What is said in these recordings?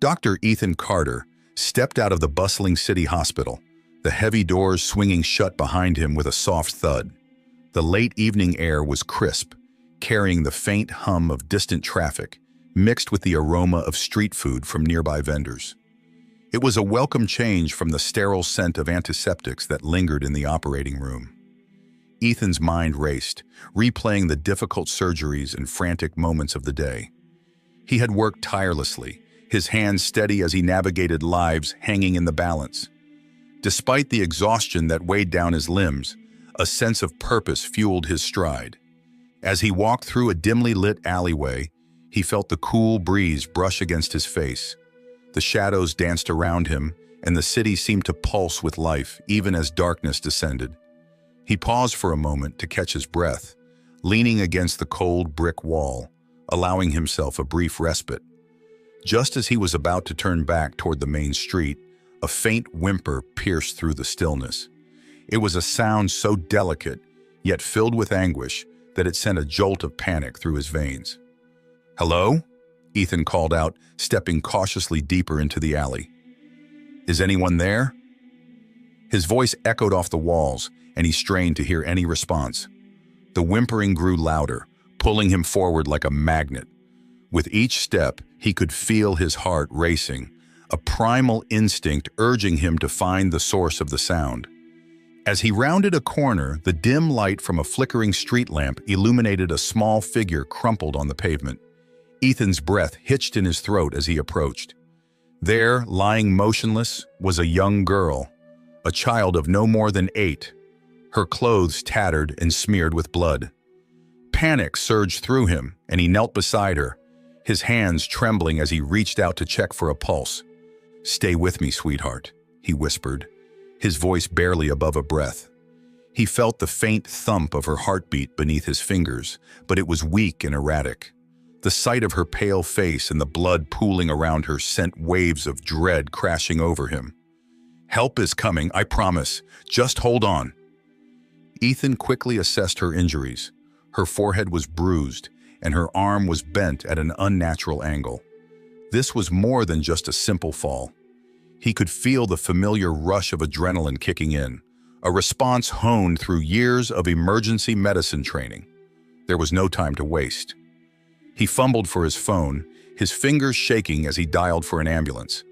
Dr. Ethan Carter stepped out of the bustling city hospital, the heavy doors swinging shut behind him with a soft thud. The late evening air was crisp, carrying the faint hum of distant traffic, mixed with the aroma of street food from nearby vendors. It was a welcome change from the sterile scent of antiseptics that lingered in the operating room. Ethan's mind raced, replaying the difficult surgeries and frantic moments of the day. He had worked tirelessly, his hands steady as he navigated lives hanging in the balance. Despite the exhaustion that weighed down his limbs, a sense of purpose fueled his stride. As he walked through a dimly lit alleyway, he felt the cool breeze brush against his face. The shadows danced around him, and the city seemed to pulse with life even as darkness descended. He paused for a moment to catch his breath, leaning against the cold brick wall, allowing himself a brief respite. Just as he was about to turn back toward the main street, a faint whimper pierced through the stillness. It was a sound so delicate, yet filled with anguish, that it sent a jolt of panic through his veins. "Hello?" Ethan called out, stepping cautiously deeper into the alley. "Is anyone there?" His voice echoed off the walls, and he strained to hear any response. The whimpering grew louder, pulling him forward like a magnet. With each step, he could feel his heart racing, a primal instinct urging him to find the source of the sound. As he rounded a corner, the dim light from a flickering street lamp illuminated a small figure crumpled on the pavement. Ethan's breath hitched in his throat as he approached. There, lying motionless, was a young girl, a child of no more than 8, her clothes tattered and smeared with blood. Panic surged through him, and he knelt beside her, his hands trembling as he reached out to check for a pulse. "Stay with me, sweetheart," he whispered, his voice barely above a breath. He felt the faint thump of her heartbeat beneath his fingers, but it was weak and erratic. The sight of her pale face and the blood pooling around her sent waves of dread crashing over him. "Help is coming, I promise. Just hold on." Ethan quickly assessed her injuries. Her forehead was bruised, and her arm was bent at an unnatural angle. This was more than just a simple fall. He could feel the familiar rush of adrenaline kicking in, a response honed through years of emergency medicine training. There was no time to waste. He fumbled for his phone, his fingers shaking as he dialed for an ambulance.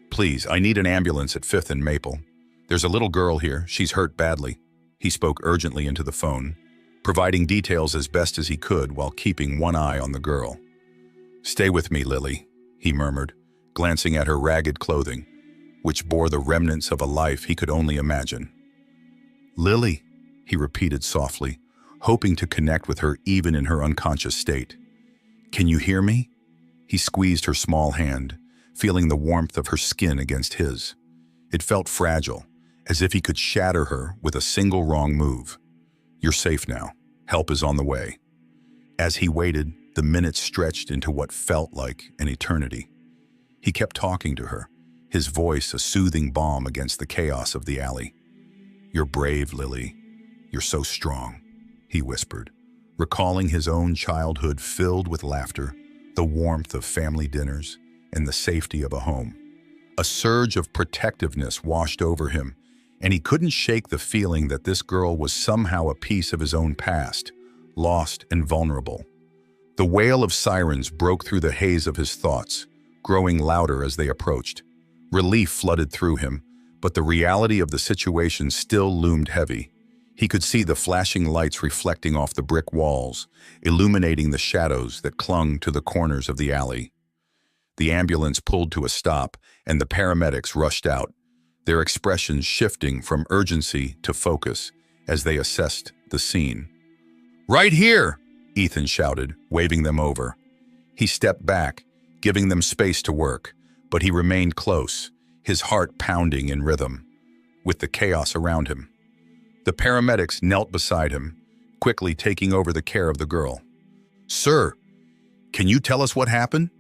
"Please, I need an ambulance at 5th and Maple. There's a little girl here, she's hurt badly." He spoke urgently into the phone, providing details as best as he could while keeping one eye on the girl. "Stay with me, Lily," he murmured, glancing at her ragged clothing, which bore the remnants of a life he could only imagine. "Lily," he repeated softly, hoping to connect with her even in her unconscious state. "Can you hear me?" He squeezed her small hand, feeling the warmth of her skin against his. It felt fragile, as if he could shatter her with a single wrong move. "You're safe now. Help is on the way." As he waited, the minutes stretched into what felt like an eternity. He kept talking to her, his voice a soothing balm against the chaos of the alley. "You're brave, Lily. You're so strong," he whispered, recalling his own childhood filled with laughter, the warmth of family dinners, and the safety of a home. A surge of protectiveness washed over him, and he couldn't shake the feeling that this girl was somehow a piece of his own past, lost and vulnerable. The wail of sirens broke through the haze of his thoughts, growing louder as they approached. Relief flooded through him, but the reality of the situation still loomed heavy. He could see the flashing lights reflecting off the brick walls, illuminating the shadows that clung to the corners of the alley. The ambulance pulled to a stop, and the paramedics rushed out, their expressions shifting from urgency to focus as they assessed the scene. "Right here!" Ethan shouted, waving them over. He stepped back, giving them space to work, but he remained close, his heart pounding in rhythm, with the chaos around him. The paramedics knelt beside him, quickly taking over the care of the girl. "Sir, can you tell us what happened?"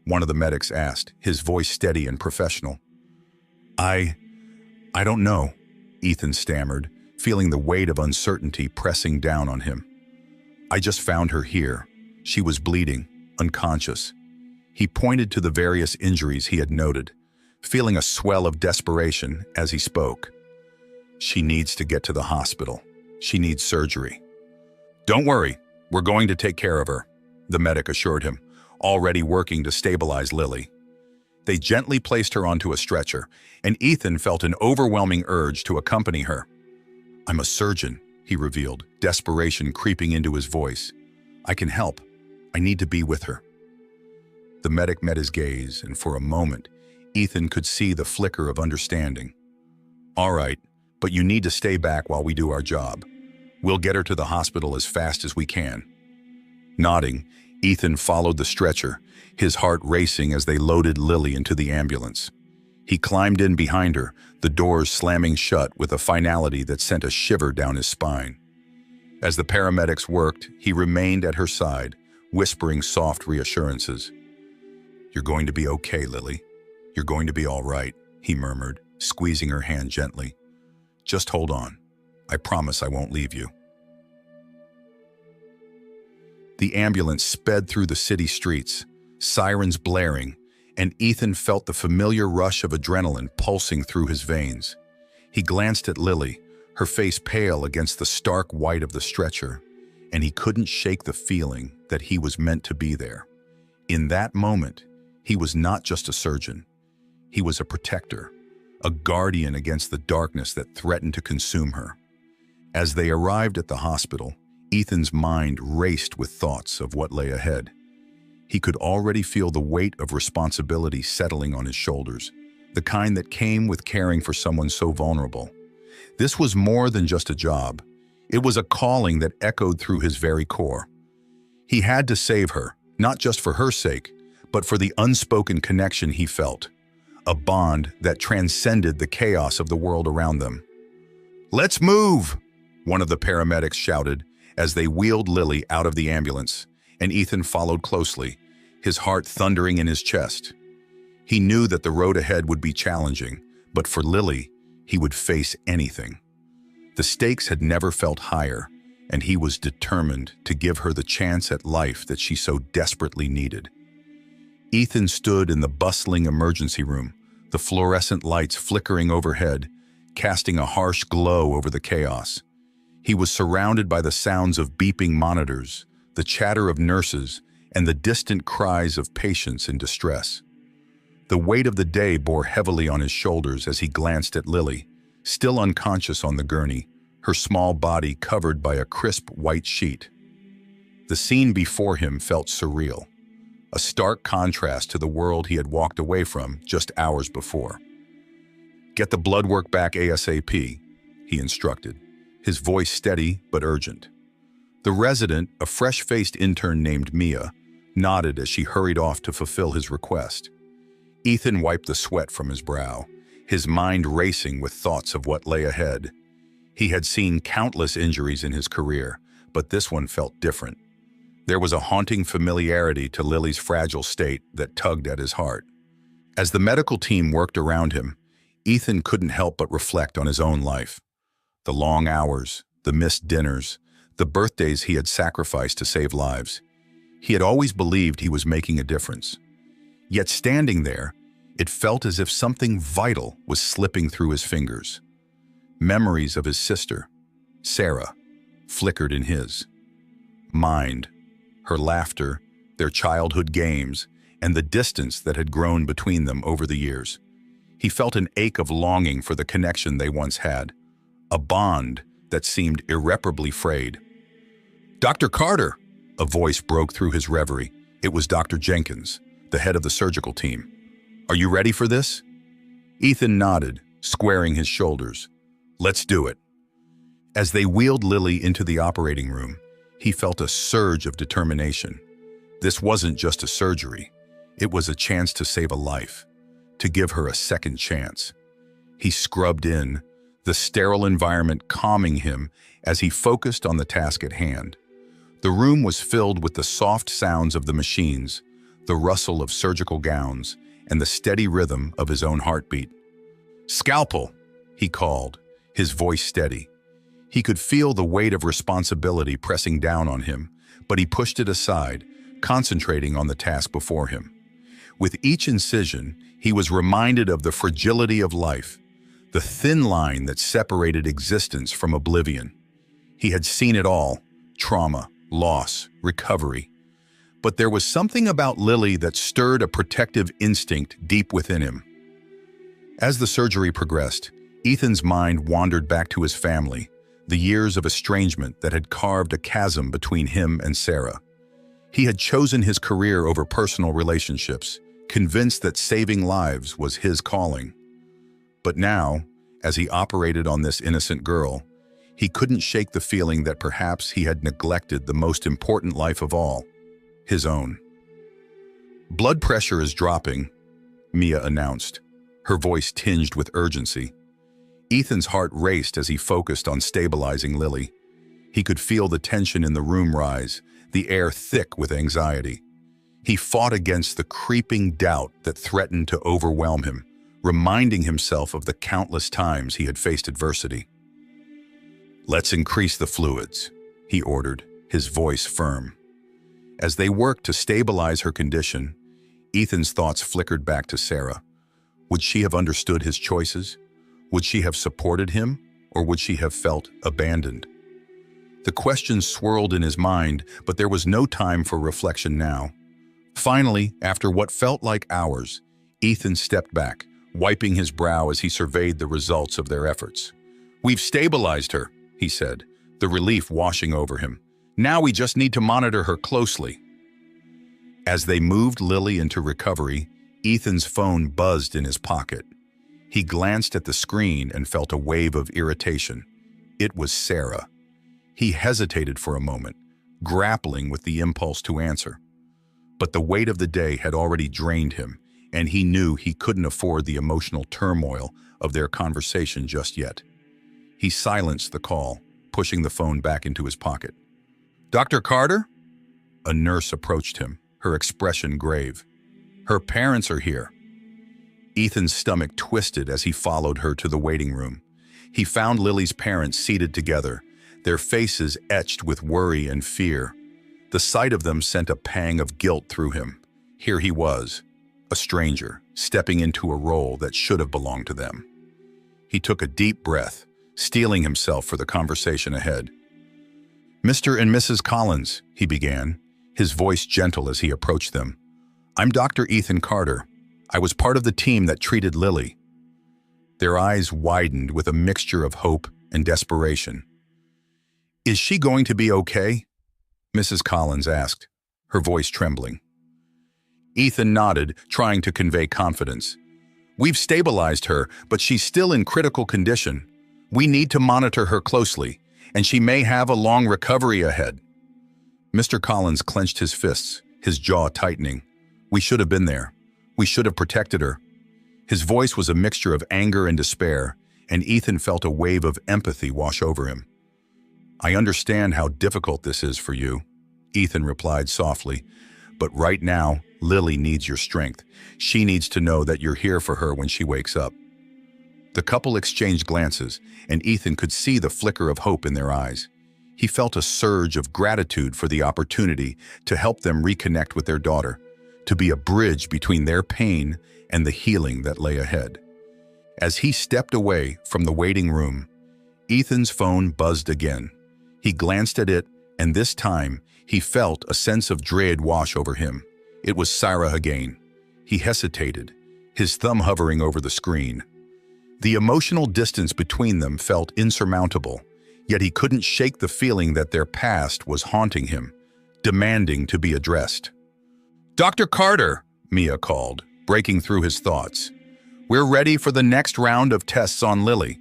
one of the medics asked, his voice steady and professional. I don't know," Ethan stammered, feeling the weight of uncertainty pressing down on him. "I just found her here. She was bleeding, unconscious." He pointed to the various injuries he had noted, feeling a swell of desperation as he spoke. She needs to get to the hospital. She needs surgery. Don't worry, we're going to take care of her, the medic assured him, already working to stabilize Lily. They gently placed her onto a stretcher, and Ethan felt an overwhelming urge to accompany her. I'm a surgeon, he revealed, desperation creeping into his voice. I can help. I need to be with her. The medic met his gaze, and for a moment, Ethan could see the flicker of understanding. All right, but you need to stay back while we do our job. We'll get her to the hospital as fast as we can. Nodding, Ethan followed the stretcher, his heart racing as they loaded Lily into the ambulance. He climbed in behind her, the doors slamming shut with a finality that sent a shiver down his spine. As the paramedics worked, he remained at her side, whispering soft reassurances. You're going to be okay, Lily. You're going to be all right, he murmured, squeezing her hand gently. Just hold on. I promise I won't leave you. The ambulance sped through the city streets, sirens blaring, and Ethan felt the familiar rush of adrenaline pulsing through his veins. He glanced at Lily, her face pale against the stark white of the stretcher, and he couldn't shake the feeling that he was meant to be there. In that moment, he was not just a surgeon. He was a protector, a guardian against the darkness that threatened to consume her. As they arrived at the hospital, Ethan's mind raced with thoughts of what lay ahead. He could already feel the weight of responsibility settling on his shoulders, the kind that came with caring for someone so vulnerable. This was more than just a job. It was a calling that echoed through his very core. He had to save her, not just for her sake, but for the unspoken connection he felt, a bond that transcended the chaos of the world around them. "Let's move!" one of the paramedics shouted as they wheeled Lily out of the ambulance, and Ethan followed closely, his heart thundering in his chest. He knew that the road ahead would be challenging, but for Lily, he would face anything. The stakes had never felt higher, and he was determined to give her the chance at life that she so desperately needed. Ethan stood in the bustling emergency room, the fluorescent lights flickering overhead, casting a harsh glow over the chaos. He was surrounded by the sounds of beeping monitors, the chatter of nurses, and the distant cries of patients in distress. The weight of the day bore heavily on his shoulders as he glanced at Lily, still unconscious on the gurney, her small body covered by a crisp white sheet. The scene before him felt surreal, a stark contrast to the world he had walked away from just hours before. "Get the blood work back ASAP," he instructed, his voice steady but urgent. The resident, a fresh-faced intern named Mia, nodded as she hurried off to fulfill his request. Ethan wiped the sweat from his brow, his mind racing with thoughts of what lay ahead. He had seen countless injuries in his career, but this one felt different. There was a haunting familiarity to Lily's fragile state that tugged at his heart. As the medical team worked around him, Ethan couldn't help but reflect on his own life. The long hours, the missed dinners, the birthdays he had sacrificed to save lives. He had always believed he was making a difference. Yet standing there, it felt as if something vital was slipping through his fingers. Memories of his sister, Sarah, flickered in his mind, her laughter, their childhood games, and the distance that had grown between them over the years. He felt an ache of longing for the connection they once had, a bond that seemed irreparably frayed. "Dr. Carter!" A voice broke through his reverie. It was Dr. Jenkins, the head of the surgical team. "Are you ready for this?" Ethan nodded, squaring his shoulders. "Let's do it." As they wheeled Lily into the operating room, he felt a surge of determination. This wasn't just a surgery. It was a chance to save a life, to give her a second chance. He scrubbed in, the sterile environment calming him as he focused on the task at hand. The room was filled with the soft sounds of the machines, the rustle of surgical gowns, and the steady rhythm of his own heartbeat. "Scalpel," he called, his voice steady. He could feel the weight of responsibility pressing down on him, but he pushed it aside, concentrating on the task before him. With each incision, he was reminded of the fragility of life, the thin line that separated existence from oblivion. He had seen it all: trauma, loss, recovery. But there was something about Lily that stirred a protective instinct deep within him. As the surgery progressed, Ethan's mind wandered back to his family, the years of estrangement that had carved a chasm between him and Sarah. He had chosen his career over personal relationships, convinced that saving lives was his calling. But now, as he operated on this innocent girl, he couldn't shake the feeling that perhaps he had neglected the most important life of all, his own. "Blood pressure is dropping," Mia announced, her voice tinged with urgency. Ethan's heart raced as he focused on stabilizing Lily. He could feel the tension in the room rise, the air thick with anxiety. He fought against the creeping doubt that threatened to overwhelm him, reminding himself of the countless times he had faced adversity. "Let's increase the fluids," he ordered, his voice firm. As they worked to stabilize her condition, Ethan's thoughts flickered back to Sarah. Would she have understood his choices? Would she have supported him, or would she have felt abandoned? The questions swirled in his mind, but there was no time for reflection now. Finally, after what felt like hours, Ethan stepped back, wiping his brow as he surveyed the results of their efforts. "We've stabilized her," he said, the relief washing over him. "Now we just need to monitor her closely." As they moved Lily into recovery, Ethan's phone buzzed in his pocket. He glanced at the screen and felt a wave of irritation. It was Sarah. He hesitated for a moment, grappling with the impulse to answer. But the weight of the day had already drained him, and he knew he couldn't afford the emotional turmoil of their conversation just yet. He silenced the call, pushing the phone back into his pocket. "Dr. Carter?" A nurse approached him, her expression grave. "Her parents are here." Ethan's stomach twisted as he followed her to the waiting room. He found Lily's parents seated together, their faces etched with worry and fear. The sight of them sent a pang of guilt through him. Here he was, a stranger, stepping into a role that should have belonged to them. He took a deep breath, steeling himself for the conversation ahead. "Mr. and Mrs. Collins," he began, his voice gentle as he approached them. "I'm Dr. Ethan Carter. I was part of the team that treated Lily." Their eyes widened with a mixture of hope and desperation. "Is she going to be okay?" Mrs. Collins asked, her voice trembling. Ethan nodded, trying to convey confidence. "We've stabilized her, but she's still in critical condition. We need to monitor her closely, and she may have a long recovery ahead." Mr. Collins clenched his fists, his jaw tightening. "We should have been there. We should have protected her." His voice was a mixture of anger and despair, and Ethan felt a wave of empathy wash over him. "I understand how difficult this is for you," Ethan replied softly, "but right now, Lily needs your strength. She needs to know that you're here for her when she wakes up." The couple exchanged glances, and Ethan could see the flicker of hope in their eyes. He felt a surge of gratitude for the opportunity to help them reconnect with their daughter, to be a bridge between their pain and the healing that lay ahead. As he stepped away from the waiting room, Ethan's phone buzzed again. He glanced at it, and this time, he felt a sense of dread wash over him. It was Sarah again. He hesitated, his thumb hovering over the screen. The emotional distance between them felt insurmountable, yet he couldn't shake the feeling that their past was haunting him, demanding to be addressed. "Dr. Carter," Mia called, breaking through his thoughts. "We're ready for the next round of tests on Lily."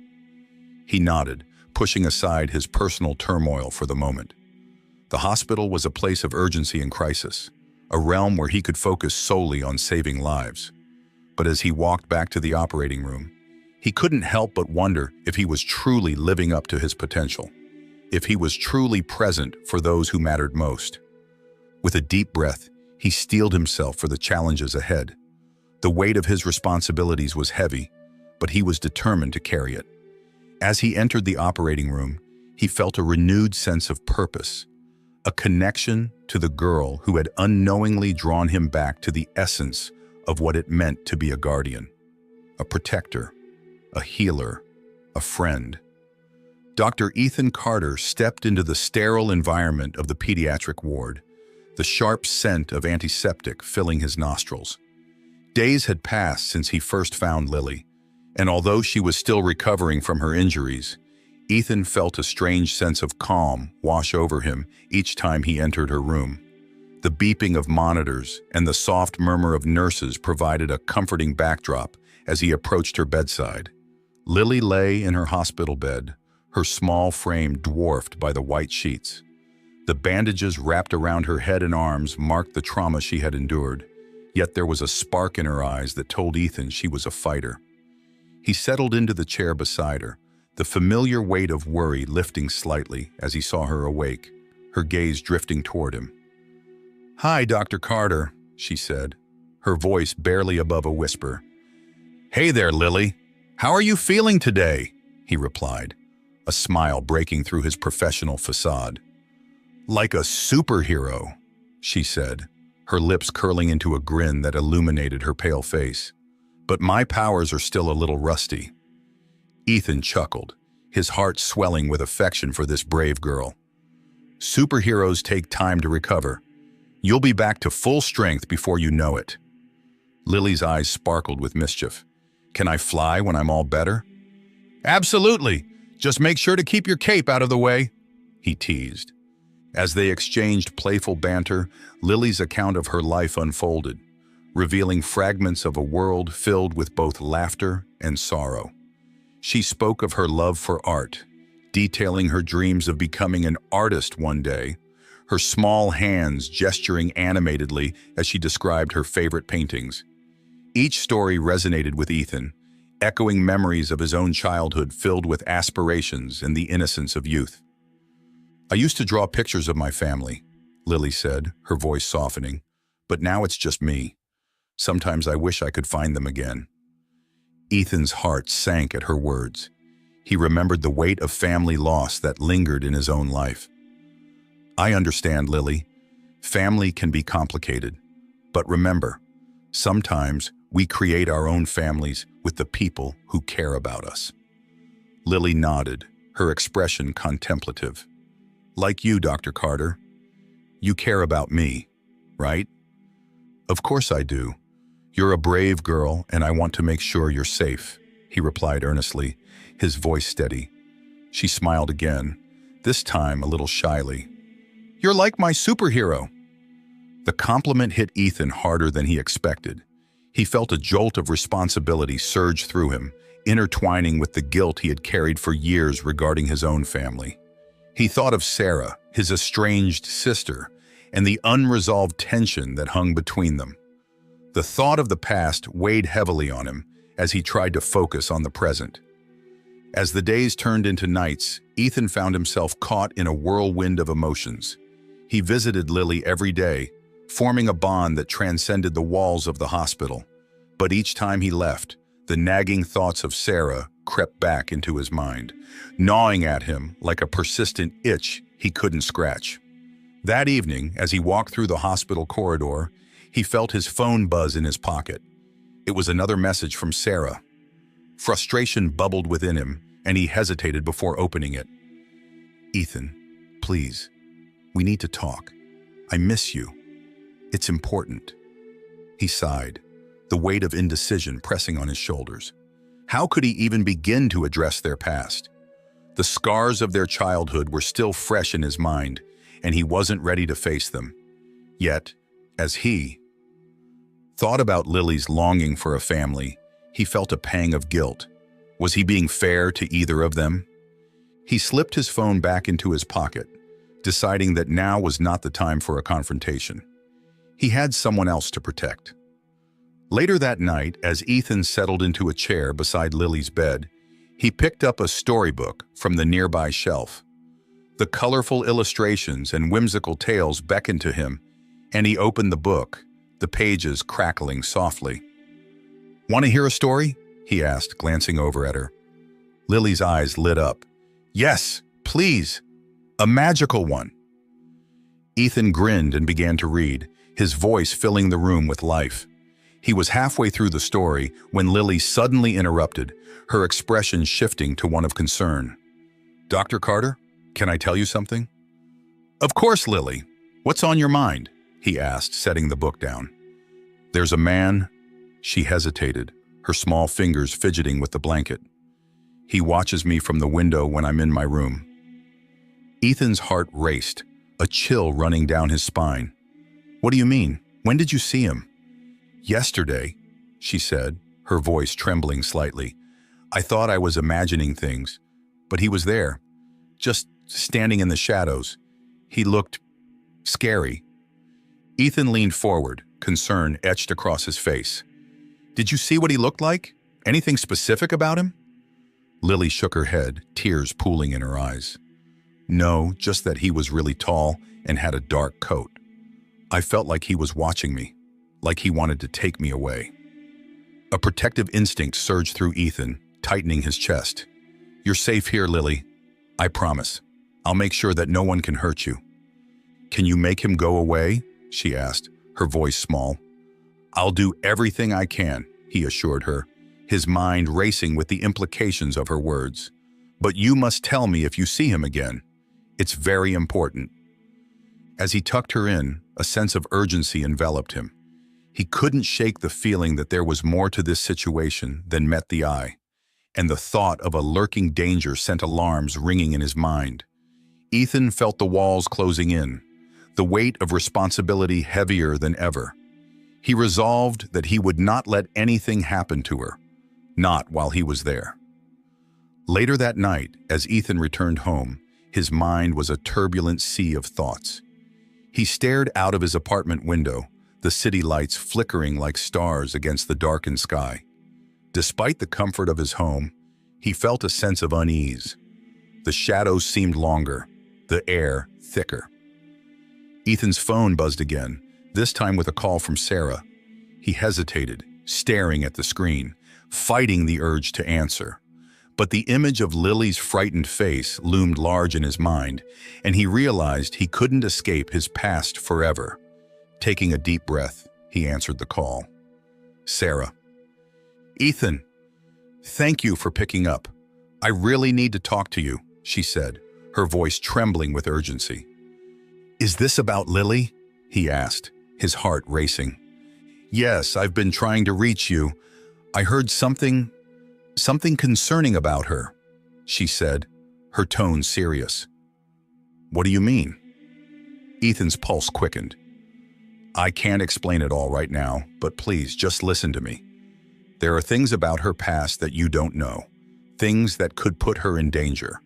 He nodded, pushing aside his personal turmoil for the moment. The hospital was a place of urgency and crisis, a realm where he could focus solely on saving lives. But as he walked back to the operating room, he couldn't help but wonder if he was truly living up to his potential, if he was truly present for those who mattered most. With a deep breath, he steeled himself for the challenges ahead. The weight of his responsibilities was heavy, but he was determined to carry it. As he entered the operating room, he felt a renewed sense of purpose, a connection to the girl who had unknowingly drawn him back to the essence of what it meant to be a guardian, a protector, a healer, a friend. Dr. Ethan Carter stepped into the sterile environment of the pediatric ward, the sharp scent of antiseptic filling his nostrils. Days had passed since he first found Lily, and although she was still recovering from her injuries, Ethan felt a strange sense of calm wash over him each time he entered her room. The beeping of monitors and the soft murmur of nurses provided a comforting backdrop as he approached her bedside. Lily lay in her hospital bed, her small frame dwarfed by the white sheets. The bandages wrapped around her head and arms marked the trauma she had endured, yet there was a spark in her eyes that told Ethan she was a fighter. He settled into the chair beside her, the familiar weight of worry lifting slightly as he saw her awake, her gaze drifting toward him. "Hi, Dr. Carter," she said, her voice barely above a whisper. "Hey there, Lily. How are you feeling today?" he replied, a smile breaking through his professional facade. "Like a superhero," she said, her lips curling into a grin that illuminated her pale face. "But my powers are still a little rusty." Ethan chuckled, his heart swelling with affection for this brave girl. "Superheroes take time to recover. You'll be back to full strength before you know it." Lily's eyes sparkled with mischief. "Can I fly when I'm all better?" "Absolutely. Just make sure to keep your cape out of the way," he teased. As they exchanged playful banter, Lily's account of her life unfolded, revealing fragments of a world filled with both laughter and sorrow. She spoke of her love for art, detailing her dreams of becoming an artist one day, her small hands gesturing animatedly as she described her favorite paintings. Each story resonated with Ethan, echoing memories of his own childhood filled with aspirations and the innocence of youth. "I used to draw pictures of my family," Lily said, her voice softening, "but now it's just me. Sometimes I wish I could find them again." Ethan's heart sank at her words. He remembered the weight of family loss that lingered in his own life. "I understand, Lily. Family can be complicated. But remember, sometimes we create our own families with the people who care about us." Lily nodded, her expression contemplative. "Like you, Dr. Carter. You care about me, right?" "Of course I do. You're a brave girl, and I want to make sure you're safe," he replied earnestly, his voice steady. She smiled again, this time a little shyly. "You're like my superhero." The compliment hit Ethan harder than he expected. He felt a jolt of responsibility surge through him, intertwining with the guilt he had carried for years regarding his own family. He thought of Sarah, his estranged sister, and the unresolved tension that hung between them. The thought of the past weighed heavily on him as he tried to focus on the present. As the days turned into nights, Ethan found himself caught in a whirlwind of emotions. He visited Lily every day, forming a bond that transcended the walls of the hospital. But each time he left, the nagging thoughts of Sarah crept back into his mind, gnawing at him like a persistent itch he couldn't scratch. That evening, as he walked through the hospital corridor, he felt his phone buzz in his pocket. It was another message from Sarah. Frustration bubbled within him, and he hesitated before opening it. "Ethan, please, we need to talk. I miss you. It's important." He sighed, the weight of indecision pressing on his shoulders. How could he even begin to address their past? The scars of their childhood were still fresh in his mind, and he wasn't ready to face them. Yet, as he thought about Lily's longing for a family, he felt a pang of guilt. Was he being fair to either of them? He slipped his phone back into his pocket, deciding that now was not the time for a confrontation. He had someone else to protect. Later that night, as Ethan settled into a chair beside Lily's bed, he picked up a storybook from the nearby shelf. The colorful illustrations and whimsical tales beckoned to him, and he opened the book, the pages crackling softly. "Want to hear a story?" he asked, glancing over at her. Lily's eyes lit up. "Yes, please. A magical one." Ethan grinned and began to read, his voice filling the room with life. He was halfway through the story when Lily suddenly interrupted, her expression shifting to one of concern. "Dr. Carter, can I tell you something?" "Of course, Lily. What's on your mind?" he asked, setting the book down. "There's a man." She hesitated, her small fingers fidgeting with the blanket. "He watches me from the window when I'm in my room." Ethan's heart raced, a chill running down his spine. "What do you mean? When did you see him?" "Yesterday," she said, her voice trembling slightly. "I thought I was imagining things, but he was there, just standing in the shadows. He looked scary." Ethan leaned forward, concern etched across his face. "Did you see what he looked like? Anything specific about him?" Lily shook her head, tears pooling in her eyes. "No, just that he was really tall and had a dark coat. I felt like he was watching me, like he wanted to take me away." A protective instinct surged through Ethan, tightening his chest. "You're safe here, Lily. I promise. I'll make sure that no one can hurt you." "Can you make him go away?" she asked, her voice small. "I'll do everything I can," he assured her, his mind racing with the implications of her words. "But you must tell me if you see him again. It's very important." As he tucked her in, a sense of urgency enveloped him. He couldn't shake the feeling that there was more to this situation than met the eye, and the thought of a lurking danger sent alarms ringing in his mind. Ethan felt the walls closing in, the weight of responsibility heavier than ever. He resolved that he would not let anything happen to her, not while he was there. Later that night, as Ethan returned home, his mind was a turbulent sea of thoughts. He stared out of his apartment window, the city lights flickering like stars against the darkened sky. Despite the comfort of his home, he felt a sense of unease. The shadows seemed longer, the air thicker. Ethan's phone buzzed again, this time with a call from Sarah. He hesitated, staring at the screen, fighting the urge to answer. But the image of Lily's frightened face loomed large in his mind, and he realized he couldn't escape his past forever. Taking a deep breath, he answered the call. "Sarah." "Ethan, thank you for picking up. I really need to talk to you," she said, her voice trembling with urgency. "Is this about Lily?" he asked, his heart racing. "Yes, I've been trying to reach you. I heard something concerning about her," she said, her tone serious. "What do you mean?" Ethan's pulse quickened. "I can't explain it all right now, but please just listen to me. There are things about her past that you don't know, things that could put her in danger."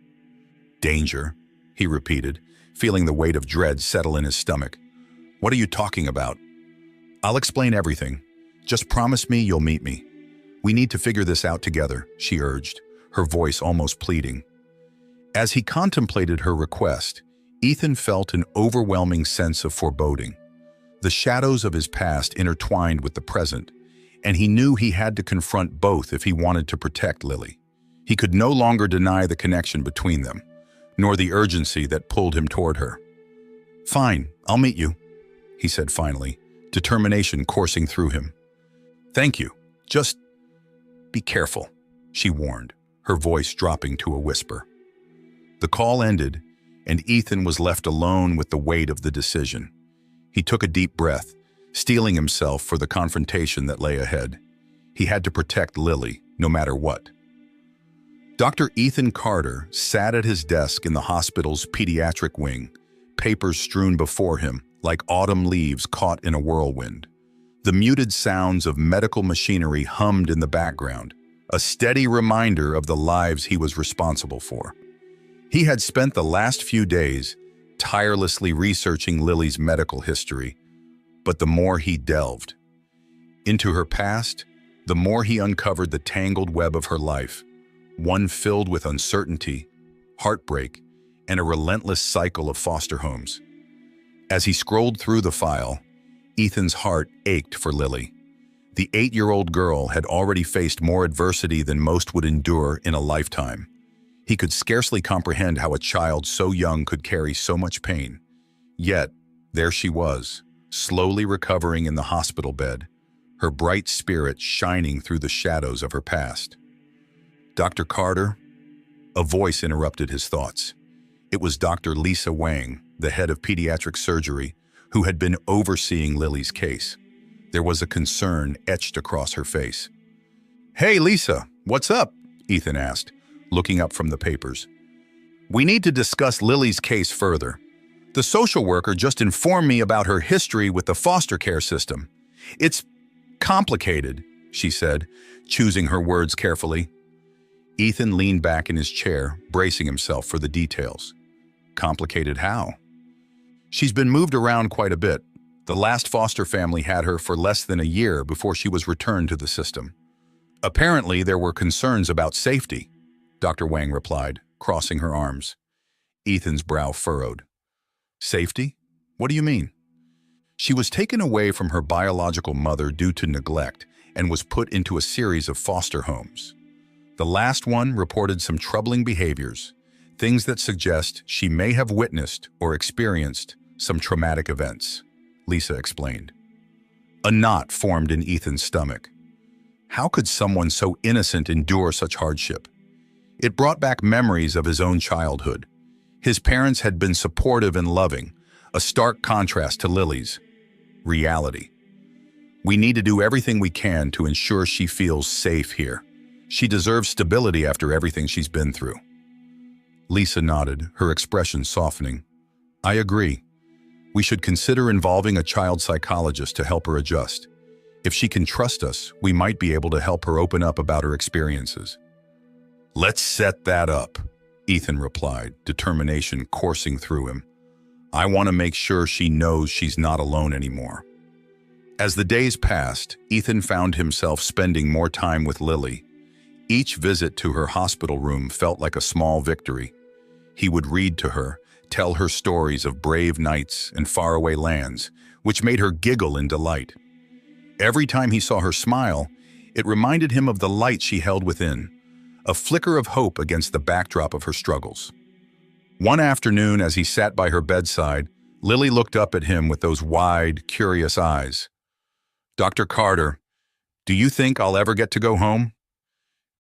"Danger?" he repeated, feeling the weight of dread settle in his stomach. "What are you talking about?" "I'll explain everything. Just promise me you'll meet me. We need to figure this out together," she urged, her voice almost pleading. As he contemplated her request, Ethan felt an overwhelming sense of foreboding. The shadows of his past intertwined with the present, and he knew he had to confront both if he wanted to protect Lily. He could no longer deny the connection between them, nor the urgency that pulled him toward her. "Fine, I'll meet you," he said finally, determination coursing through him. "Thank you. Just be careful," she warned, her voice dropping to a whisper. The call ended, and Ethan was left alone with the weight of the decision. He took a deep breath, steeling himself for the confrontation that lay ahead. He had to protect Lily, no matter what. Dr. Ethan Carter sat at his desk in the hospital's pediatric wing, papers strewn before him like autumn leaves caught in a whirlwind. The muted sounds of medical machinery hummed in the background, a steady reminder of the lives he was responsible for. He had spent the last few days tirelessly researching Lily's medical history, but the more he delved into her past, the more he uncovered the tangled web of her life, one filled with uncertainty, heartbreak, and a relentless cycle of foster homes. As he scrolled through the file, Ethan's heart ached for Lily. The 8-year-old girl had already faced more adversity than most would endure in a lifetime. He could scarcely comprehend how a child so young could carry so much pain. Yet, there she was, slowly recovering in the hospital bed, her bright spirit shining through the shadows of her past. "Dr. Carter?" A voice interrupted his thoughts. It was Dr. Lisa Wang, the head of pediatric surgery, who had been overseeing Lily's case. There was a concern etched across her face. "Hey, Lisa, what's up?" Ethan asked, looking up from the papers. "We need to discuss Lily's case further. The social worker just informed me about her history with the foster care system. It's complicated," she said, choosing her words carefully. Ethan leaned back in his chair, bracing himself for the details. "Complicated how?" "She's been moved around quite a bit. The last foster family had her for less than a year before she was returned to the system. Apparently, there were concerns about safety," Dr. Wang replied, crossing her arms. Ethan's brow furrowed. "Safety? What do you mean?" "She was taken away from her biological mother due to neglect and was put into a series of foster homes. The last one reported some troubling behaviors, things that suggest she may have witnessed or experienced some traumatic events," Lisa explained. A knot formed in Ethan's stomach. How could someone so innocent endure such hardship? It brought back memories of his own childhood. His parents had been supportive and loving, a stark contrast to Lily's reality. "We need to do everything we can to ensure she feels safe here. She deserves stability after everything she's been through." Lisa nodded, her expression softening. "I agree. We should consider involving a child psychologist to help her adjust. If she can trust us, we might be able to help her open up about her experiences." "Let's set that up," Ethan replied, determination coursing through him. "I want to make sure she knows she's not alone anymore." As the days passed, Ethan found himself spending more time with Lily. Each visit to her hospital room felt like a small victory. He would read to her, tell her stories of brave nights and faraway lands, which made her giggle in delight. Every time he saw her smile, it reminded him of the light she held within, a flicker of hope against the backdrop of her struggles. One afternoon, as he sat by her bedside, Lily looked up at him with those wide, curious eyes. "Dr. Carter, do you think I'll ever get to go home?"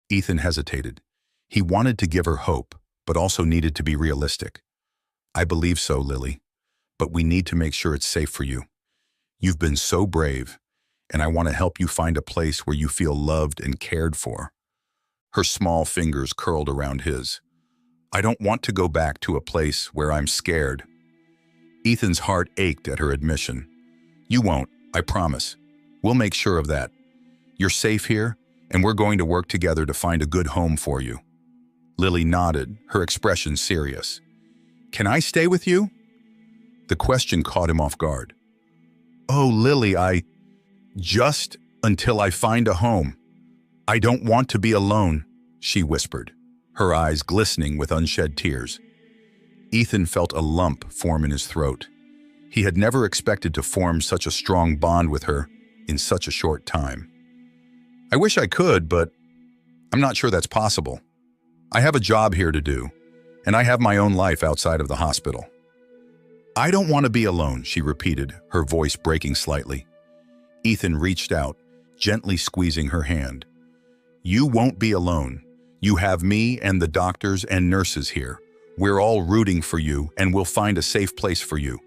Ethan hesitated. He wanted to give her hope, but also needed to be realistic. "I believe so, Lily, but we need to make sure it's safe for you. You've been so brave, and I want to help you find a place where you feel loved and cared for." Her small fingers curled around his. "I don't want to go back to a place where I'm scared." Ethan's heart ached at her admission. "You won't, I promise. We'll make sure of that. You're safe here, and we're going to work together to find a good home for you." Lily nodded, her expression serious. "Can I stay with you?" The question caught him off guard. "Oh, Lily, just until I find a home. I don't want to be alone," she whispered, her eyes glistening with unshed tears. Ethan felt a lump form in his throat. He had never expected to form such a strong bond with her in such a short time. "I wish I could, but I'm not sure that's possible. I have a job here to do, and I have my own life outside of the hospital." "I don't want to be alone," she repeated, her voice breaking slightly. Ethan reached out, gently squeezing her hand. "You won't be alone. You have me and the doctors and nurses here. We're all rooting for you, and we'll find a safe place for you.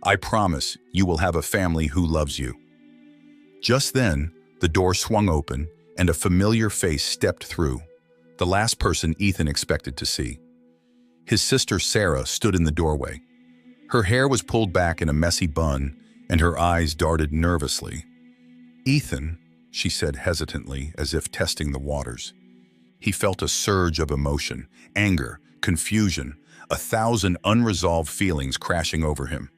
I promise you will have a family who loves you." Just then, the door swung open, and a familiar face stepped through, the last person Ethan expected to see. His sister Sarah stood in the doorway. Her hair was pulled back in a messy bun, and her eyes darted nervously. "Ethan," she said hesitantly, as if testing the waters. He felt a surge of emotion, anger, confusion, 1,000 unresolved feelings crashing over him.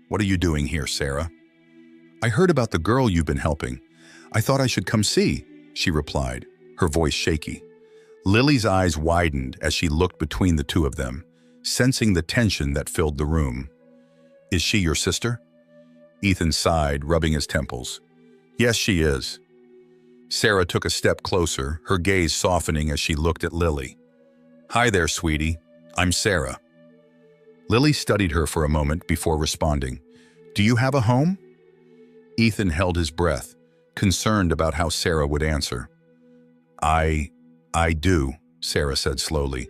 "What are you doing here, Sarah?" "I heard about the girl you've been helping. I thought I should come see," she replied, her voice shaky. Lily's eyes widened as she looked between the two of them, sensing the tension that filled the room. "Is she your sister?" Ethan sighed, rubbing his temples. "Yes, she is." Sarah took a step closer, her gaze softening as she looked at Lily. "Hi there, sweetie. I'm Sarah." Lily studied her for a moment before responding. "Do you have a home?" Ethan held his breath, concerned about how Sarah would answer. I do, Sarah said slowly,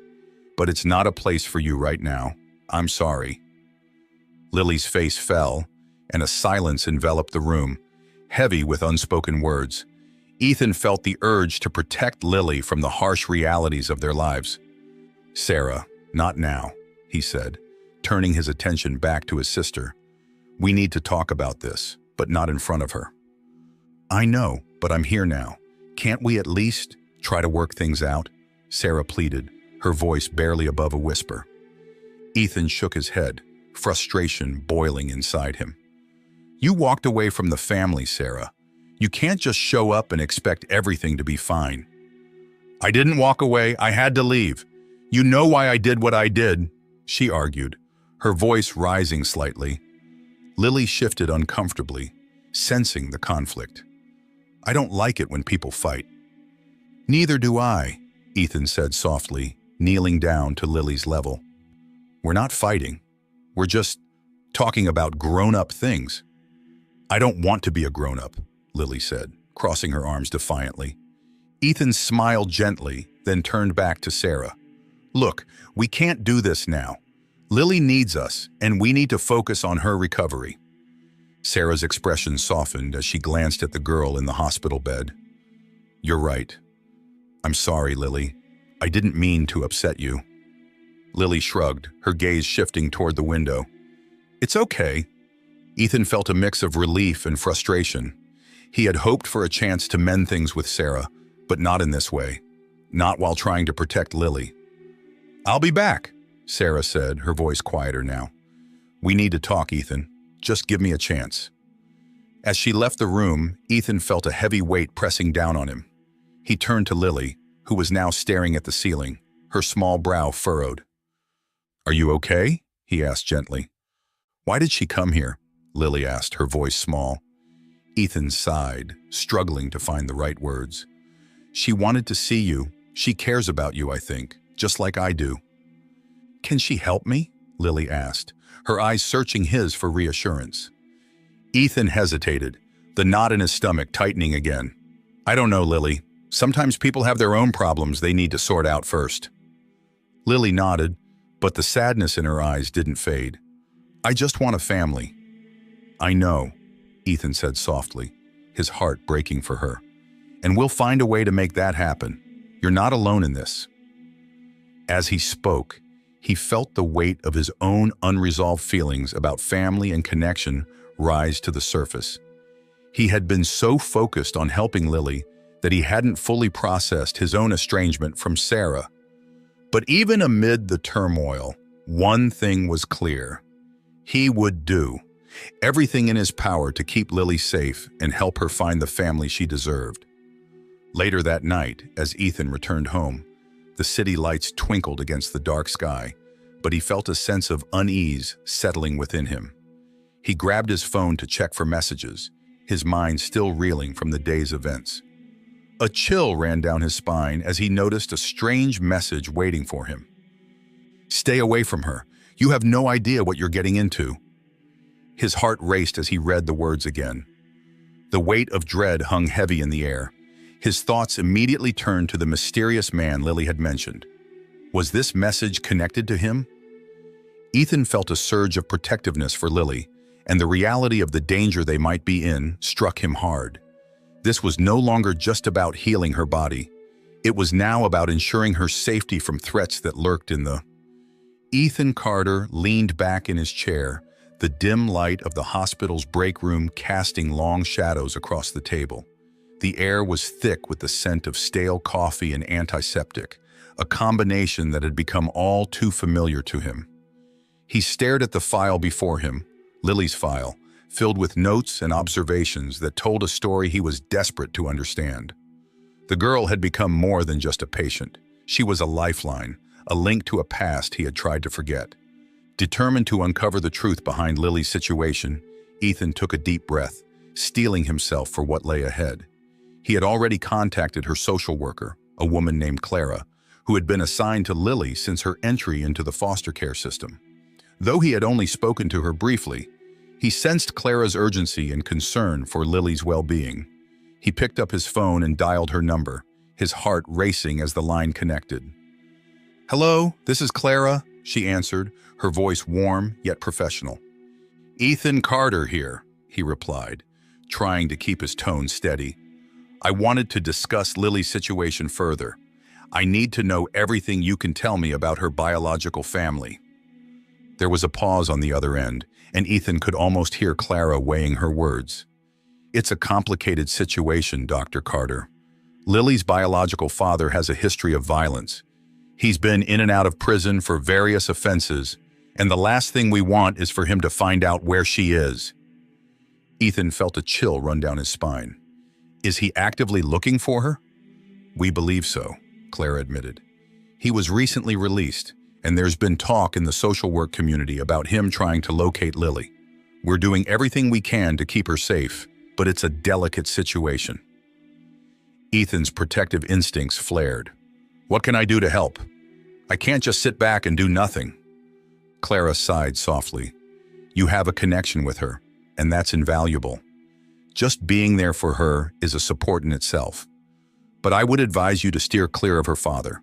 but it's not a place for you right now. I'm sorry. Lily's face fell, and a silence enveloped the room, heavy with unspoken words. Ethan felt the urge to protect Lily from the harsh realities of their lives. Sarah, not now, he said, turning his attention back to his sister. We need to talk about this, but not in front of her. I know, but I'm here now. Can't we at least try to work things out? Sarah pleaded, her voice barely above a whisper. Ethan shook his head, frustration boiling inside him. You walked away from the family, Sarah. You can't just show up and expect everything to be fine. I didn't walk away, I had to leave. You know why I did what I did, she argued, her voice rising slightly. Lily shifted uncomfortably, sensing the conflict. I don't like it when people fight. Neither do I, Ethan said softly, kneeling down to Lily's level. We're not fighting. We're just talking about grown-up things. I don't want to be a grown-up, Lily said, crossing her arms defiantly. Ethan smiled gently, then turned back to Sarah. Look, we can't do this now. Lily needs us, and we need to focus on her recovery. Sarah's expression softened as she glanced at the girl in the hospital bed. You're right. I'm sorry, Lily. I didn't mean to upset you. Lily shrugged, her gaze shifting toward the window. It's okay. Ethan felt a mix of relief and frustration. He had hoped for a chance to mend things with Sarah, but not in this way. Not while trying to protect Lily. I'll be back, Sarah said, her voice quieter now. We need to talk, Ethan. Just give me a chance. As she left the room, Ethan felt a heavy weight pressing down on him. He turned to Lily, who was now staring at the ceiling, her small brow furrowed. Are you okay? He asked gently. Why did she come here? Lily asked, her voice small. Ethan sighed, struggling to find the right words. She wanted to see you. She cares about you, I think, just like I do. Can she help me? Lily asked, her eyes searching his for reassurance. Ethan hesitated, the knot in his stomach tightening again. I don't know, Lily. Sometimes people have their own problems they need to sort out first. Lily nodded, but the sadness in her eyes didn't fade. I just want a family. I know, Ethan said softly, his heart breaking for her. And we'll find a way to make that happen. You're not alone in this. As he spoke, he felt the weight of his own unresolved feelings about family and connection rise to the surface. He had been so focused on helping Lily that he hadn't fully processed his own estrangement from Sarah. But even amid the turmoil, one thing was clear. He would do everything in his power to keep Lily safe and help her find the family she deserved. Later that night, as Ethan returned home, the city lights twinkled against the dark sky, but he felt a sense of unease settling within him. He grabbed his phone to check for messages, his mind still reeling from the day's events. A chill ran down his spine as he noticed a strange message waiting for him. Stay away from her. You have no idea what you're getting into. His heart raced as he read the words again. The weight of dread hung heavy in the air. His thoughts immediately turned to the mysterious man Lily had mentioned. Was this message connected to him? Ethan felt a surge of protectiveness for Lily, and the reality of the danger they might be in struck him hard. This was no longer just about healing her body. It was now about ensuring her safety from threats that lurked in the... Ethan Carter leaned back in his chair, the dim light of the hospital's break room casting long shadows across the table. The air was thick with the scent of stale coffee and antiseptic, a combination that had become all too familiar to him. He stared at the file before him, Lily's file, filled with notes and observations that told a story he was desperate to understand. The girl had become more than just a patient. She was a lifeline, a link to a past he had tried to forget. Determined to uncover the truth behind Lily's situation, Ethan took a deep breath, steeling himself for what lay ahead. He had already contacted her social worker, a woman named Clara, who had been assigned to Lily since her entry into the foster care system. Though he had only spoken to her briefly, he sensed Clara's urgency and concern for Lily's well-being. He picked up his phone and dialed her number, his heart racing as the line connected. "Hello, this is Clara," she answered, her voice warm yet professional. "Ethan Carter here," he replied, trying to keep his tone steady. "I wanted to discuss Lily's situation further. I need to know everything you can tell me about her biological family." There was a pause on the other end, and Ethan could almost hear Clara weighing her words. "It's a complicated situation, Dr. Carter. Lily's biological father has a history of violence. He's been in and out of prison for various offenses, and the last thing we want is for him to find out where she is." Ethan felt a chill run down his spine. "Is he actively looking for her?" "We believe so," Clara admitted. "He was recently released, and there's been talk in the social work community about him trying to locate Lily. We're doing everything we can to keep her safe, but it's a delicate situation." Ethan's protective instincts flared. "What can I do to help? I can't just sit back and do nothing." Clara sighed softly. "You have a connection with her, and that's invaluable. Just being there for her is a support in itself. But I would advise you to steer clear of her father.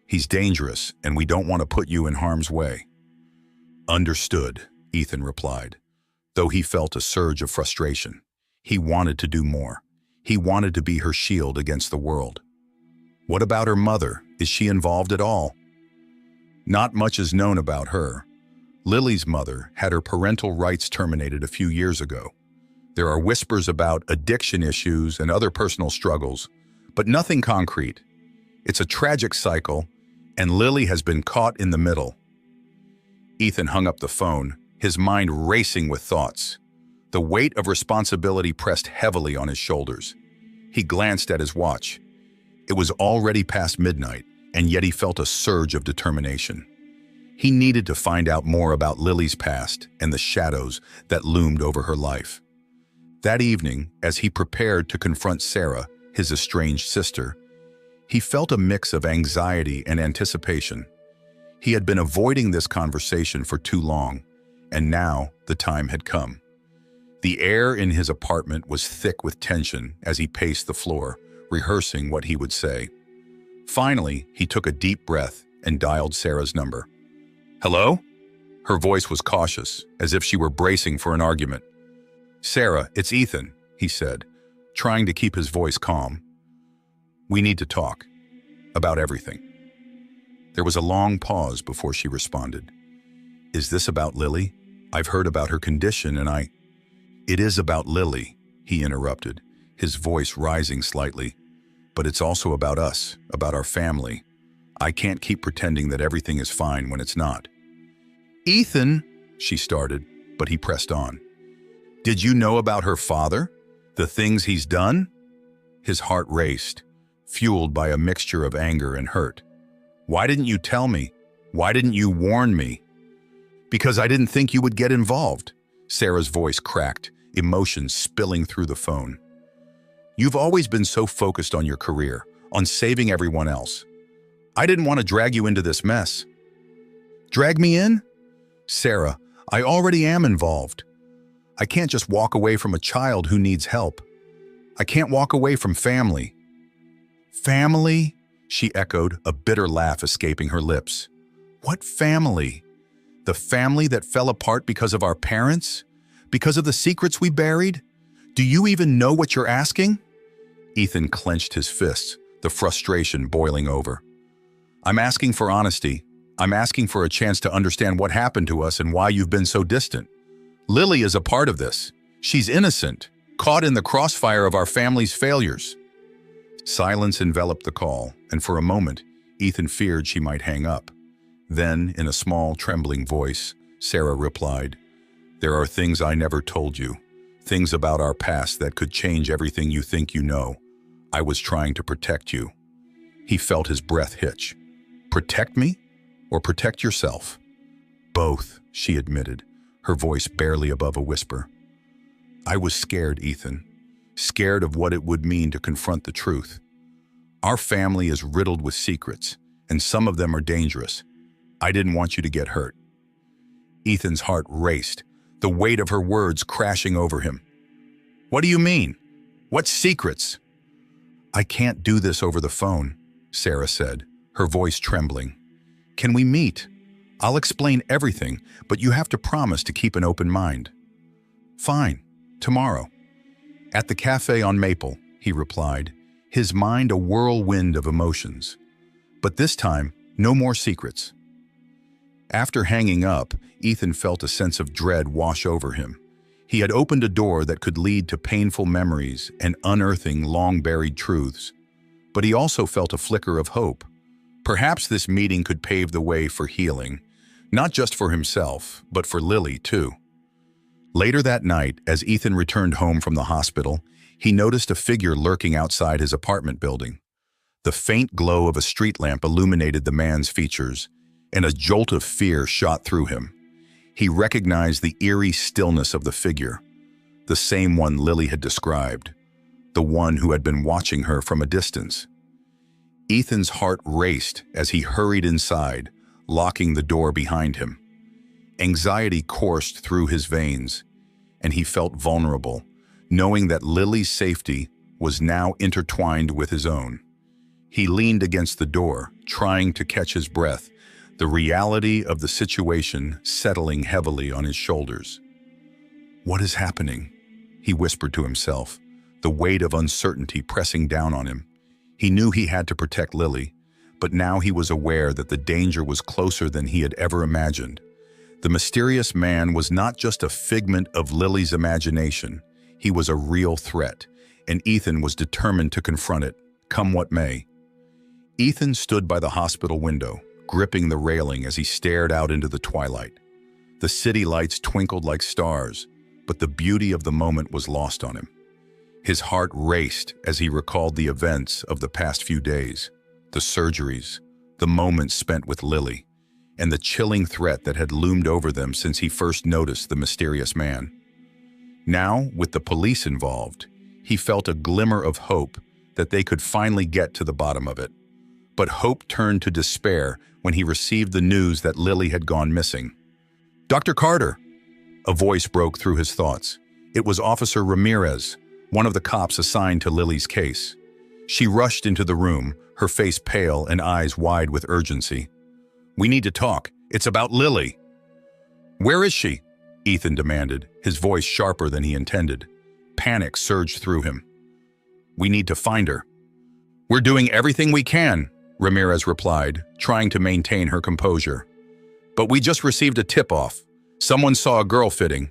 He's dangerous, and we don't want to put you in harm's way." "Understood," Ethan replied, though he felt a surge of frustration. He wanted to do more. He wanted to be her shield against the world. "What about her mother? Is she involved at all?" "Not much is known about her. Lily's mother had her parental rights terminated a few years ago. There are whispers about addiction issues and other personal struggles, but nothing concrete. It's a tragic cycle, and Lily has been caught in the middle." Ethan hung up the phone, his mind racing with thoughts. The weight of responsibility pressed heavily on his shoulders. He glanced at his watch. It was already past midnight, and yet he felt a surge of determination. He needed to find out more about Lily's past and the shadows that loomed over her life. That evening, as he prepared to confront Sarah, his estranged sister, he felt a mix of anxiety and anticipation. He had been avoiding this conversation for too long, and now the time had come. The air in his apartment was thick with tension as he paced the floor, rehearsing what he would say. Finally, he took a deep breath and dialed Sarah's number. "Hello?" Her voice was cautious, as if she were bracing for an argument. "Sarah, it's Ethan," he said, trying to keep his voice calm. "We need to talk. About everything." There was a long pause before she responded. "Is this about Lily? I've heard about her condition and "It is about Lily," he interrupted, his voice rising slightly. "But it's also about us, about our family. I can't keep pretending that everything is fine when it's not." "Ethan," she started, but he pressed on. "Did you know about her father? The things he's done?" His heart raced, fueled by a mixture of anger and hurt. "Why didn't you tell me? Why didn't you warn me?" "Because I didn't think you would get involved." Sarah's voice cracked, emotions spilling through the phone. "You've always been so focused on your career, on saving everyone else. I didn't want to drag you into this mess." "Drag me in?" "Sarah, I already am involved. I can't just walk away from a child who needs help. I can't walk away from family." "Family?" she echoed, a bitter laugh escaping her lips. "What family? The family that fell apart because of our parents? Because of the secrets we buried? Do you even know what you're asking?" Ethan clenched his fists, the frustration boiling over. "I'm asking for honesty. I'm asking for a chance to understand what happened to us and why you've been so distant. Lily is a part of this. She's innocent, caught in the crossfire of our family's failures." Silence enveloped the call, and for a moment, Ethan feared she might hang up. Then, in a small, trembling voice, Sarah replied, "There are things I never told you, things about our past that could change everything you think you know. I was trying to protect you." He felt his breath hitch. "Protect me? Or protect yourself?" "Both," she admitted, her voice barely above a whisper. "I was scared, Ethan. Scared of what it would mean to confront the truth. Our family is riddled with secrets, and some of them are dangerous. I didn't want you to get hurt." Ethan's heart raced, the weight of her words crashing over him. "What do you mean?" What secrets? I can't do this over the phone, Sarah said, her voice trembling. Can we meet? I'll explain everything, but you have to promise to keep an open mind. Fine, tomorrow. At the cafe on Maple, he replied, his mind a whirlwind of emotions. But this time, no more secrets. After hanging up, Ethan felt a sense of dread wash over him. He had opened a door that could lead to painful memories and unearthing long-buried truths. But he also felt a flicker of hope. Perhaps this meeting could pave the way for healing, not just for himself, but for Lily too. Later that night, as Ethan returned home from the hospital, he noticed a figure lurking outside his apartment building. The faint glow of a street lamp illuminated the man's features, and a jolt of fear shot through him. He recognized the eerie stillness of the figure, the same one Lily had described, the one who had been watching her from a distance. Ethan's heart raced as he hurried inside, locking the door behind him. Anxiety coursed through his veins, and he felt vulnerable, knowing that Lily's safety was now intertwined with his own. He leaned against the door, trying to catch his breath, the reality of the situation settling heavily on his shoulders. What is happening? He whispered to himself, the weight of uncertainty pressing down on him. He knew he had to protect Lily, but now he was aware that the danger was closer than he had ever imagined. The mysterious man was not just a figment of Lily's imagination. He was a real threat, and Ethan was determined to confront it, come what may. Ethan stood by the hospital window, gripping the railing as he stared out into the twilight. The city lights twinkled like stars, but the beauty of the moment was lost on him. His heart raced as he recalled the events of the past few days, the surgeries, the moments spent with Lily, and the chilling threat that had loomed over them since he first noticed the mysterious man. Now, with the police involved, he felt a glimmer of hope that they could finally get to the bottom of it. But hope turned to despair when he received the news that Lily had gone missing. "Dr. Carter!" A voice broke through his thoughts. It was Officer Ramirez, one of the cops assigned to Lily's case. She rushed into the room, her face pale and eyes wide with urgency. "We need to talk. It's about Lily." "Where is she?" Ethan demanded, his voice sharper than he intended. Panic surged through him. "We need to find her." "We're doing everything we can," Ramirez replied, trying to maintain her composure. "But we just received a tip-off. Someone saw a girl fitting.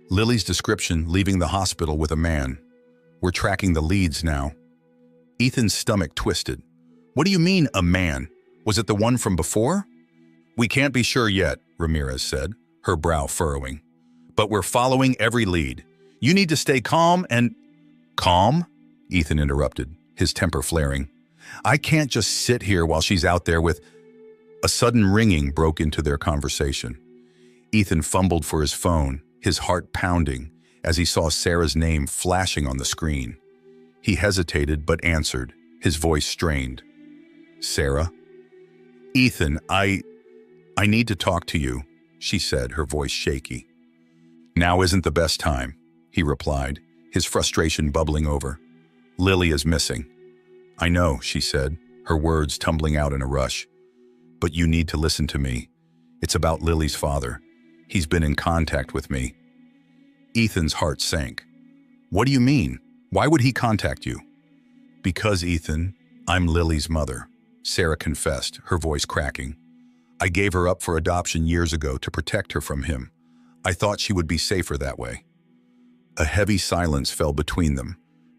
Lily's description leaving the hospital with a man. We're tracking the leads now." Ethan's stomach twisted. "What do you mean, a man? Was it the one from before?" "We can't be sure yet," Ramirez said, her brow furrowing. "But we're following every lead. You need to stay calm and—" "Calm?" Ethan interrupted, his temper flaring. "I can't just sit here while she's out there with—" A sudden ringing broke into their conversation. Ethan fumbled for his phone, his heart pounding, as he saw Sarah's name flashing on the screen. He hesitated but answered, his voice strained. "Sarah?" "Ethan, I need to talk to you," she said, her voice shaky. "Now isn't the best time," he replied, his frustration bubbling over. "Lily is missing." "I know," she said, her words tumbling out in a rush. "But you need to listen to me. It's about Lily's father. He's been in contact with me." Ethan's heart sank. "What do you mean? Why would he contact you?" "Because, Ethan, I'm Lily's mother," Sarah confessed, her voice cracking. "I gave her up for adoption years ago to protect her from him. I thought she would be safer that way." A heavy silence fell between them,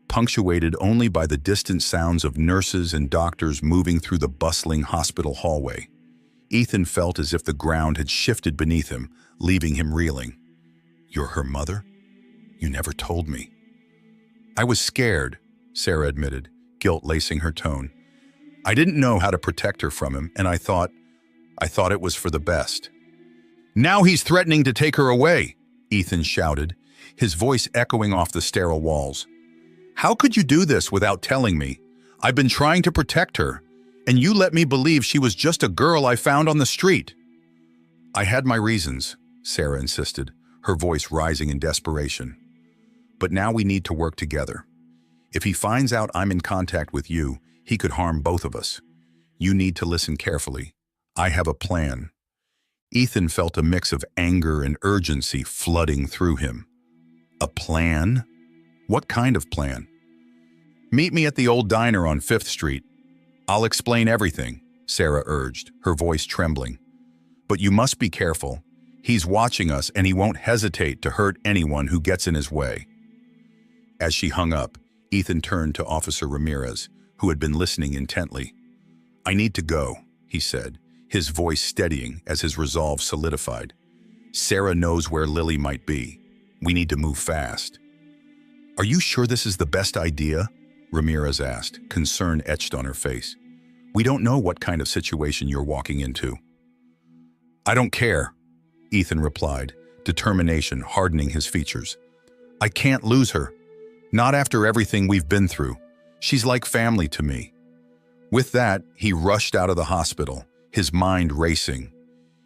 punctuated only by the distant sounds of nurses and doctors moving through the bustling hospital hallway. Ethan felt as if the ground had shifted beneath him, leaving him reeling. "You're her mother? You never told me." "I was scared," Sarah admitted, guilt lacing her tone. "I didn't know how to protect her from him, and I thought it was for the best." "Now he's threatening to take her away," Ethan shouted, his voice echoing off the sterile walls. "How could you do this without telling me? I've been trying to protect her, and you let me believe she was just a girl I found on the street." "I had my reasons," Sarah insisted, her voice rising in desperation. "But now we need to work together. If he finds out I'm in contact with you, he could harm both of us. You need to listen carefully. I have a plan." Ethan felt a mix of anger and urgency flooding through him. A plan? What kind of plan? "Meet me at the old diner on 5th Street. I'll explain everything," Sarah urged, her voice trembling. "But you must be careful. He's watching us and he won't hesitate to hurt anyone who gets in his way." As she hung up, Ethan turned to Officer Ramirez, who had been listening intently. "I need to go," he said, his voice steadying as his resolve solidified. "Sarah knows where Lily might be. We need to move fast." "Are you sure this is the best idea?" Ramirez asked, concern etched on her face. "We don't know what kind of situation you're walking into." "I don't care," Ethan replied, determination hardening his features. "I can't lose her. Not after everything we've been through. She's like family to me." With that, he rushed out of the hospital, his mind racing.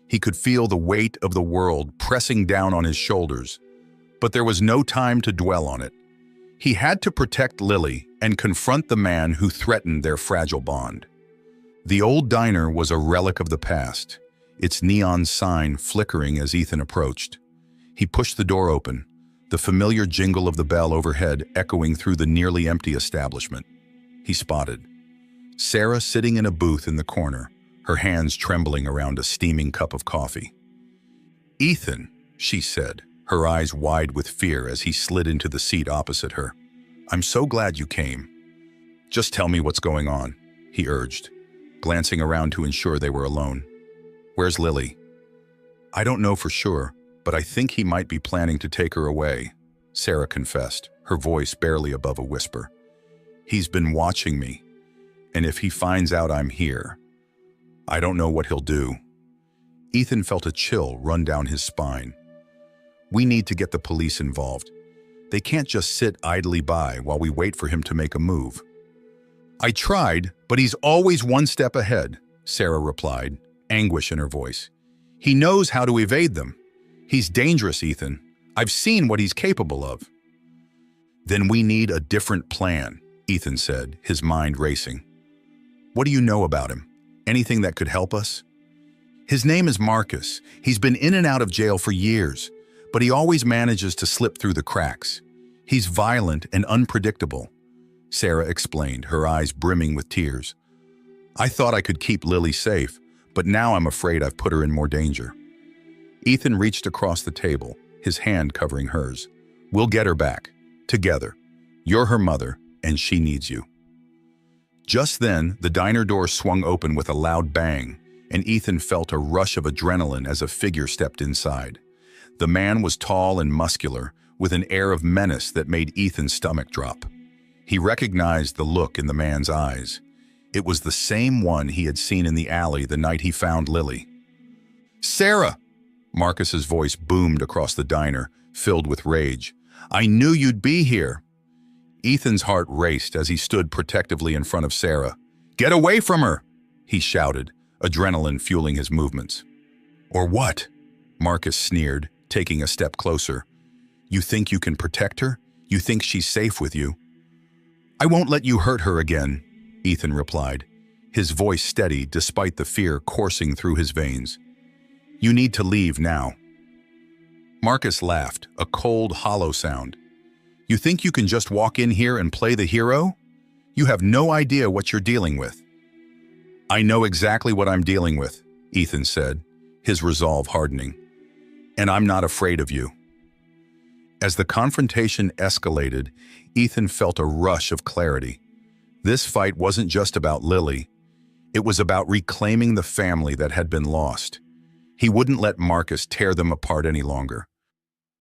He could feel the weight of the world pressing down on his shoulders, but there was no time to dwell on it. He had to protect Lily and confront the man who threatened their fragile bond. The old diner was a relic of the past, its neon sign flickering as Ethan approached. He pushed the door open, the familiar jingle of the bell overhead echoing through the nearly empty establishment. He spotted Sarah sitting in a booth in the corner, her hands trembling around a steaming cup of coffee. "Ethan," she said, her eyes wide with fear as he slid into the seat opposite her. "I'm so glad you came." "Just tell me what's going on," he urged, glancing around to ensure they were alone. "Where's Lily?" "I don't know for sure, but I think he might be planning to take her away," Sarah confessed, her voice barely above a whisper. "He's been watching me, and if he finds out I'm here, I don't know what he'll do." Ethan felt a chill run down his spine. "We need to get the police involved. They can't just sit idly by while we wait for him to make a move." "I tried, but he's always one step ahead," Sarah replied, anguish in her voice. "He knows how to evade them. He's dangerous, Ethan. I've seen what he's capable of." "Then we need a different plan," Ethan said, his mind racing. "What do you know about him? Anything that could help us?" "His name is Marcus. He's been in and out of jail for years, but he always manages to slip through the cracks. He's violent and unpredictable," Sarah explained, her eyes brimming with tears. "I thought I could keep Lily safe, but now I'm afraid I've put her in more danger." Ethan reached across the table, his hand covering hers. "We'll get her back. Together. You're her mother, and she needs you." Just then, the diner door swung open with a loud bang, and Ethan felt a rush of adrenaline as a figure stepped inside. The man was tall and muscular, with an air of menace that made Ethan's stomach drop. He recognized the look in the man's eyes. It was the same one he had seen in the alley the night he found Lily. "Sarah!" Marcus's voice boomed across the diner, filled with rage. "I knew you'd be here." Ethan's heart raced as he stood protectively in front of Sarah. "Get away from her!" he shouted, adrenaline fueling his movements. "Or what?" Marcus sneered, taking a step closer. "You think you can protect her? You think she's safe with you?" "I won't let you hurt her again," Ethan replied, his voice steady despite the fear coursing through his veins. "You need to leave now." Marcus laughed, a cold, hollow sound. "You think you can just walk in here and play the hero? You have no idea what you're dealing with." "I know exactly what I'm dealing with," Ethan said, his resolve hardening. "And I'm not afraid of you." As the confrontation escalated, Ethan felt a rush of clarity. This fight wasn't just about Lily. It was about reclaiming the family that had been lost. He wouldn't let Marcus tear them apart any longer.